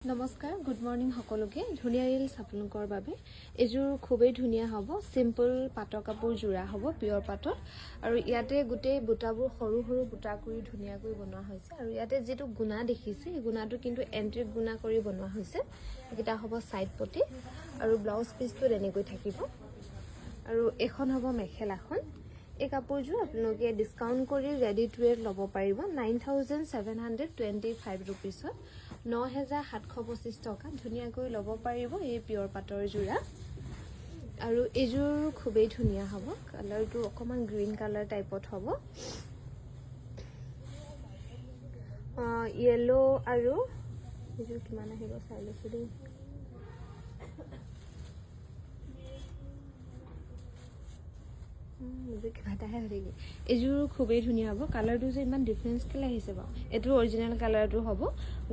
নমস্কাৰ good morning সকলোকে ধুনীয়া ৰিলছ আপোনালোকৰ বাবে এযোৰ খুবেই ধুনীয়া হ'ব সিম্পল পাটৰ কাপোৰ জোৰা হ'ব পিয়ৰ পাটত আৰু ইয়াতে গোটেই বুটাবোৰ সৰু সৰু বুটা কৰি ধুনীয়াকৈ বনোৱা হৈছে আৰু ইয়াতে যেটো গুণা দেখিছে এই গুণাটো কিন্তু এন্ট্ৰিক গুণা কৰি বনোৱা হৈছে এটা হ'ব সাইড পটি আৰু ব্লাউজ পিসটো এনেকৈ থাকিব আৰু এখন হ'ব মেখেলাখন এই কাপোৰযোৰ আপোনালোকে ডিসকাউন্ট কৰি ৰেডি টু ৱেৰ ল'ব পাৰিব 9725 रुपीसত 9725 টকা ধুনীয়াকৈ ল'ব পাৰিব এই পিয়ৰ পাটৰ জোৰা আৰু এযোৰ খুবেই ধুনীয়া হ'ব কালাৰটো অকমান গ্ৰীন কালাৰ টাইপত হ'ব ইয়েলো আৰু এযোৰ কিমান আহিব চাই লৈছো দেই এযোৰ খুবেই ধুনীয়া হ'ব কালাৰটো যে ইমান ডিফাৰেন্স কেলে আহিছে বাৰু এটো অৰিজিনাল কালাৰটো হ'ব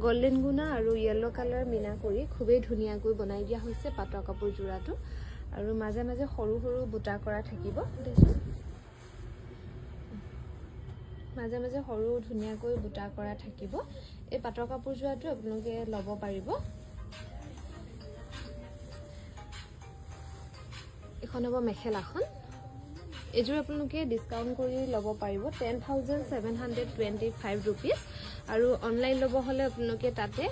গোল্ডেন গুনা আৰু ইয়েলো কালাৰ মিনা কৰি খুবেই ধুনীয়াকৈ বনাই দিয়া হৈছে পাটৰ কাপোৰ জোৰাটো আৰু মাজে মাজে সৰু সৰু বুটা কৰা থাকিব মাজে মাজে সৰু ধুনীয়াকৈ বুটা কৰা থাকিব এই পাটৰ কাপোৰ জোৰাটো আপোনালোকে ল'ব পাৰিব এখন হ'ব মেখেলাখন এযোৰ আপোনালোকে ডিসকাউন্ট কৰি ল'ব পাৰিব 10725 रुपीस আৰু অনলাইন ল'ব হলে আপোনালোকে তাতে